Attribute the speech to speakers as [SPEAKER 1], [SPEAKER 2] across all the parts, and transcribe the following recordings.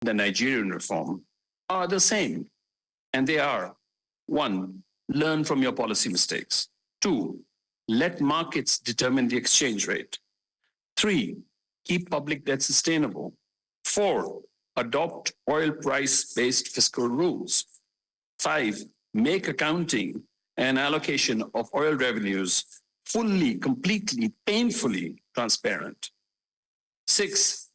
[SPEAKER 1] the Nigerian reform, are the same. And they are: 1, learn from your policy mistakes. 2, let markets determine the exchange rate. 3, keep public debt sustainable. 4, adopt oil price-based fiscal rules. 5, make accounting and allocation of oil revenues fully, completely, painfully transparent. 6,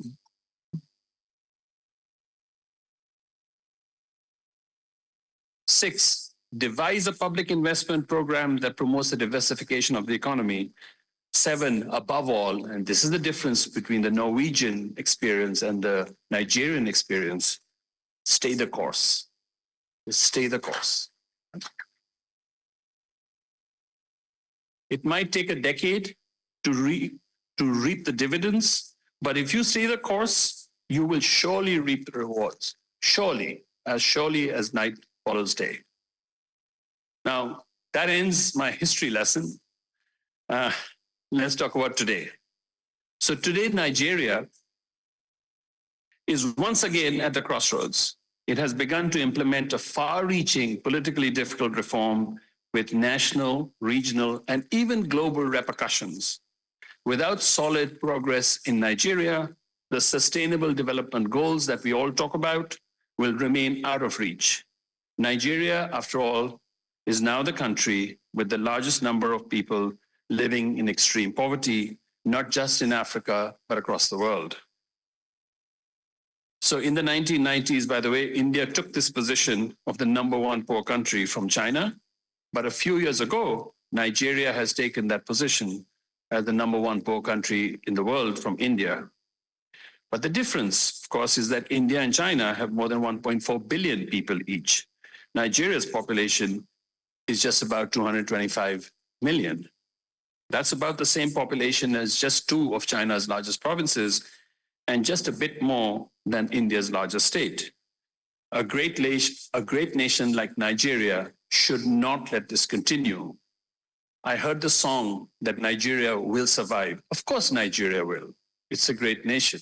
[SPEAKER 1] devise a public investment program that promotes the diversification of the economy. 7, above all, and this is the difference between the Norwegian experience and the Nigerian experience, stay the course. Stay the course. It might take a decade to reap the dividends, but if you stay the course, you will surely reap the rewards. Surely as night follows day. Now, that ends my history lesson. Let's talk about today. So today, Nigeria is once again at the crossroads. It has begun to implement a far-reaching, politically difficult reform with national, regional, and even global repercussions. Without solid progress in Nigeria, the sustainable development goals that we all talk about will remain out of reach. Nigeria, after all, is now the country with the largest number of people living in extreme poverty, not just in Africa, but across the world. So in the 1990s, by the way, India took this position of the #1 poor country from China. But a few years ago, Nigeria has taken that position as the #1 poor country in the world from India. But the difference, of course, is that India and China have more than 1.4 billion people each. Nigeria's population is just about 225 million. That's about the same population as just 2 of China's largest provinces and just a bit more than India's largest state. A great nation like Nigeria should not let this continue. I heard the song that Nigeria will survive. Of course, Nigeria will. It's a great nation.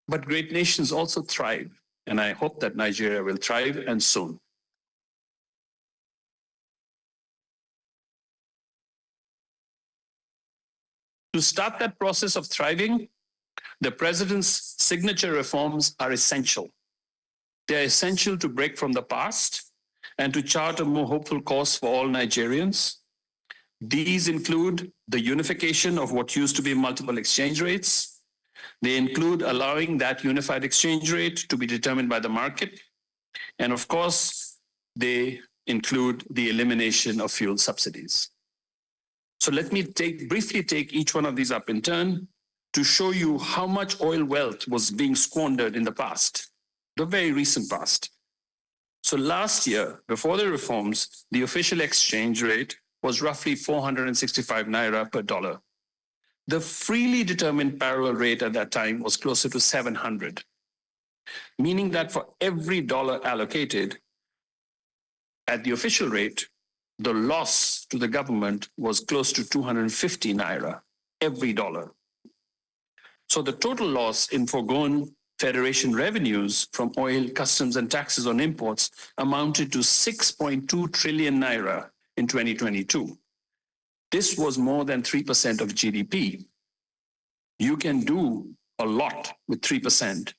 [SPEAKER 1] But great nations also thrive, and I hope that Nigeria will thrive, and soon. To start that process of thriving, the president's signature reforms are essential. They are essential to break from the past and to chart a more hopeful course for all Nigerians. These include the unification of what used to be multiple exchange rates. They include allowing that unified exchange rate to be determined by the market. And of course, they include the elimination of fuel subsidies. So let me briefly take each one of these up in turn to show you how much oil wealth was being squandered in the past, the very recent past. So last year, before the reforms, the official exchange rate was roughly 465 naira per dollar. The freely determined parallel rate at that time was closer to 700, meaning that for every dollar allocated at the official rate, the loss to the government was close to 250 naira every dollar. So the total loss in foregone Federation revenues from oil, customs, and taxes on imports amounted to 6.2 trillion naira in 2022. This was more than 3% of GDP. You can do a lot with 3%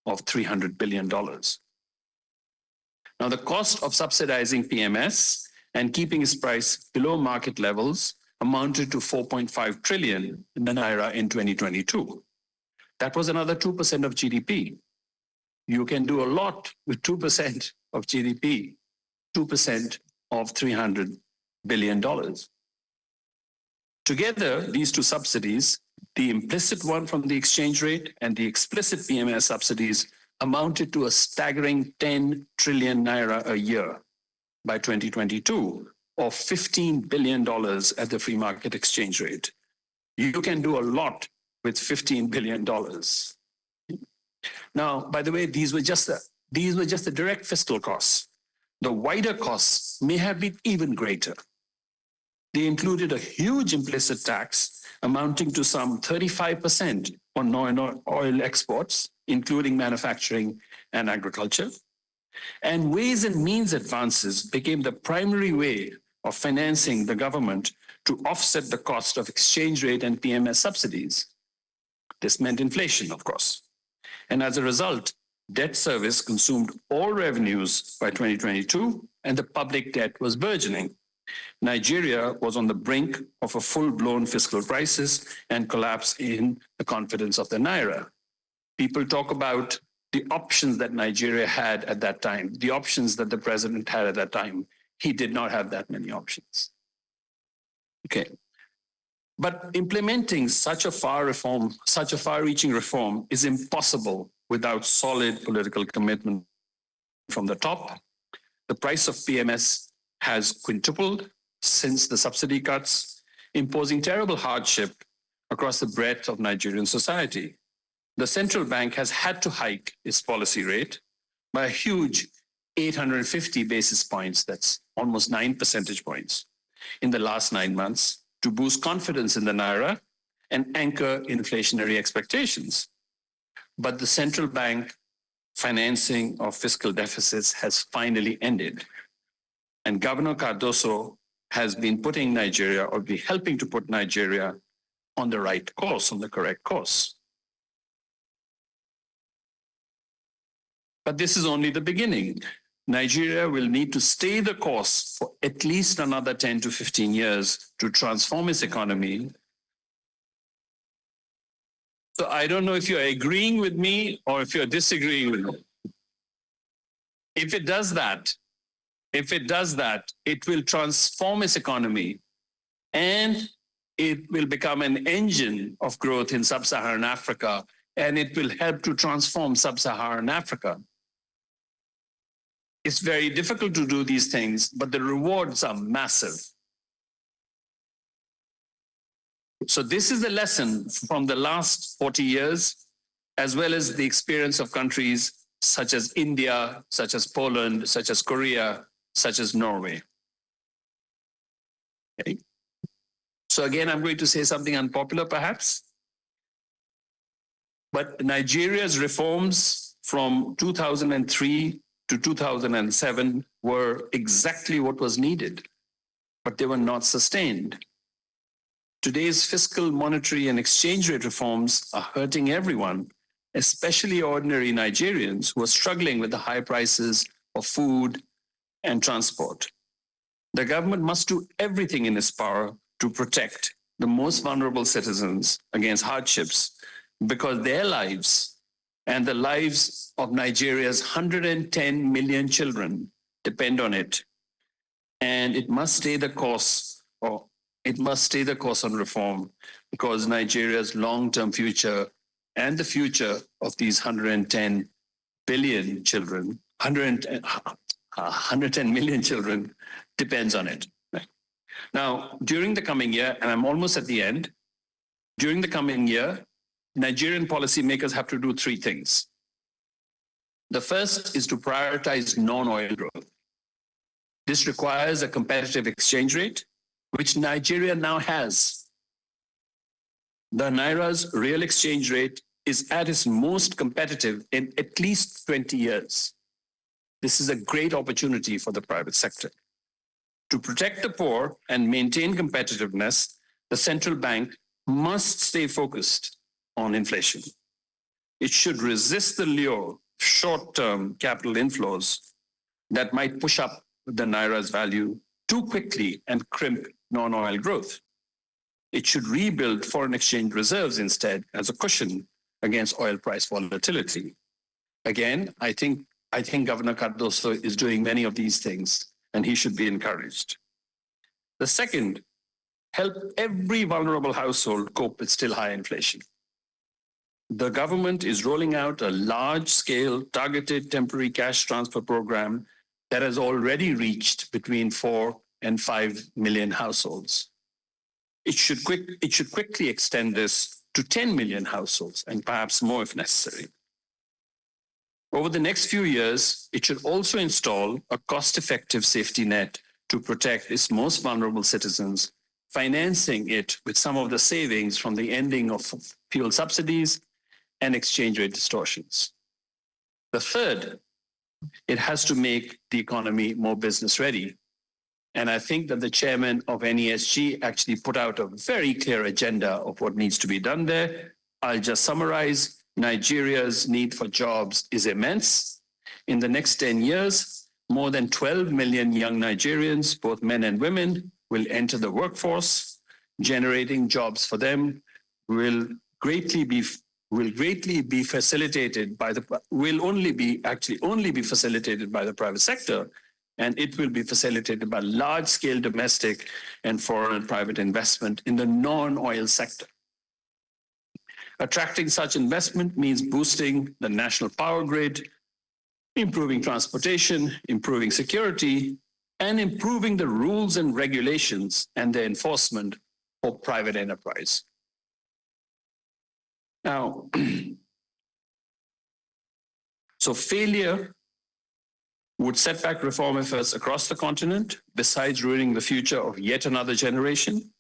[SPEAKER 1] of $300 billion. Now, the cost of subsidizing PMS and keeping its price below market levels amounted to 4.5 trillion naira in 2022. That was another 2% of GDP. You can do a lot with 2% of GDP, 2% of $300 billion. Together, these two subsidies, the implicit one from the exchange rate and the explicit PMS subsidies, amounted to a staggering 10 trillion naira a year by 2022, or $15 billion at the free market exchange rate. You can do a lot with $15 billion. Now, by the way, these were just the direct fiscal costs. The wider costs may have been even greater. They included a huge implicit tax amounting to some 35% on oil exports, including manufacturing and agriculture. And ways and means advances became the primary way of financing the government to offset the cost of exchange rate and PMS subsidies. This meant inflation, of course. And as a result, debt service consumed all revenues by 2022, and the public debt was burgeoning. Nigeria was on the brink of a full-blown fiscal crisis and collapse in the confidence of the naira. People talk about the options that Nigeria had at that time, the options that the president had at that time. He did not have that many options. Okay. But implementing such a far-reaching reform is impossible without solid political commitment from the top. The price of PMS has quintupled since the subsidy cuts, imposing terrible hardship across the breadth of Nigerian society. The central bank has had to hike its policy rate by a huge 850 basis points, that's almost 9 percentage points, in the last 9 months to boost confidence in the naira and anchor inflationary expectations. But the central bank financing of fiscal deficits has finally ended. And Governor Cardoso has been putting Nigeria, or be helping to put Nigeria on the right course, on the correct course. But this is only the beginning. Nigeria will need to stay the course for at least another 10 to 15 years to transform its economy. So I don't know if you're agreeing with me or if you're disagreeing with me. If it does that, it will transform its economy and it will become an engine of growth in sub-Saharan Africa, and it will help to transform sub-Saharan Africa. It's very difficult to do these things, but the rewards are massive. So this is the lesson from the last 40 years, as well as the experience of countries such as India, such as Poland, such as Korea, such as Norway. Okay. So again, I'm going to say something unpopular perhaps, but Nigeria's reforms from 2003 to 2007 were exactly what was needed, but they were not sustained. Today's fiscal, monetary, and exchange rate reforms are hurting everyone, especially ordinary Nigerians who are struggling with the high prices of food and transport. The government must do everything in its power to protect the most vulnerable citizens against hardships, because their lives and the lives of Nigeria's 110 million children depend on it. And it must stay the course, or it must stay the course on reform, because Nigeria's long-term future and the future of these 110 billion children, 110 million children depends on it. Now, during the coming year, and I'm almost at the end, during the coming year, Nigerian policymakers have to do three things. The first is to prioritize non-oil growth. This requires a competitive exchange rate, which Nigeria now has. The Naira's real exchange rate is at its most competitive in at least 20 years. This is a great opportunity for the private sector. To protect the poor and maintain competitiveness, the central bank must stay focused on inflation. It should resist the lure of short-term capital inflows that might push up the Naira's value too quickly and crimp non-oil growth. It should rebuild foreign exchange reserves instead as a cushion against oil price volatility. Again, I think Governor Cardoso is doing many of these things, and he should be encouraged. The second, help every vulnerable household cope with still high inflation. The government is rolling out a large-scale targeted temporary cash transfer program that has already reached between 4 and 5 million households. It should quickly extend this to 10 million households, and perhaps more if necessary. Over the next few years, it should also install a cost-effective safety net to protect its most vulnerable citizens, financing it with some of the savings from the ending of fuel subsidies and exchange rate distortions. The third, it has to make the economy more business ready. And I think that the chairman of NESG actually put out a very clear agenda of what needs to be done there. I'll just summarize. Nigeria's need for jobs is immense. In the next 10 years, more than 12 million young Nigerians, both men and women, will enter the workforce. Generating jobs for them will greatly be facilitated by only be facilitated by the private sector, and it will be facilitated by large-scale domestic and foreign and private investment in the non-oil sector. Attracting such investment means boosting the national power grid, improving transportation, improving security, and improving the rules and regulations and their enforcement for private enterprise. Now, so failure would set back reform efforts across the continent, besides ruining the future of yet another generation.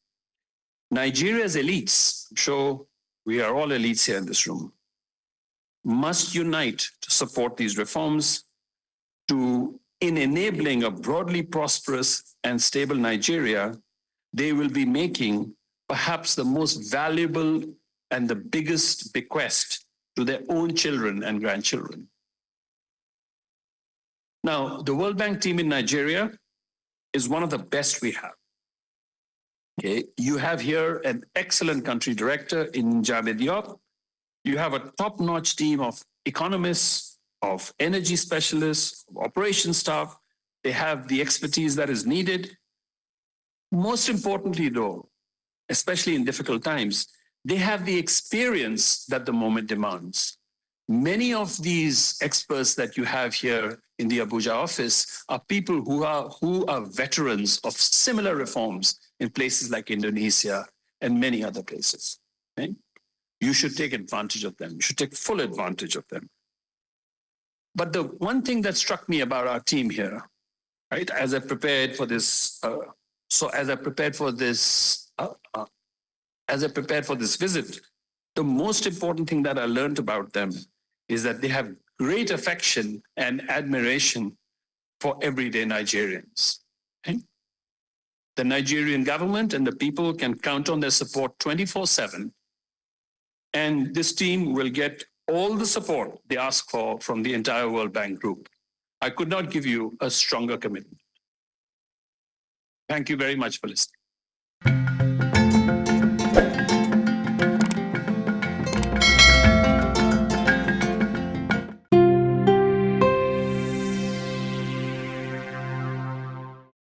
[SPEAKER 1] Nigeria's elites, I'm sure we are all elites here in this room, must unite to support these reforms in enabling a broadly prosperous and stable Nigeria. They will be making perhaps the most valuable and the biggest bequest to their own children and grandchildren. Now, the World Bank team in Nigeria is one of the best we have. Okay, you have here an excellent country director in Javed Diop. You have a top-notch team of economists, of energy specialists, of operations staff. They have the expertise that is needed. Most importantly, though, especially in difficult times, they have the experience that the moment demands. Many of these experts that you have here in the Abuja office are people who are veterans of similar reforms in places like Indonesia and many other places. Okay? You should take advantage of them. You should take full advantage of them. But the one thing that struck me about our team here, right, as I prepared for this, visit, the most important thing that I learned about them is that they have great affection and admiration for everyday Nigerians. Okay? The Nigerian government and the people can count on their support 24/7, and this team will get all the support they ask for from the entire World Bank Group. I could not give you a stronger commitment. Thank you very much for listening.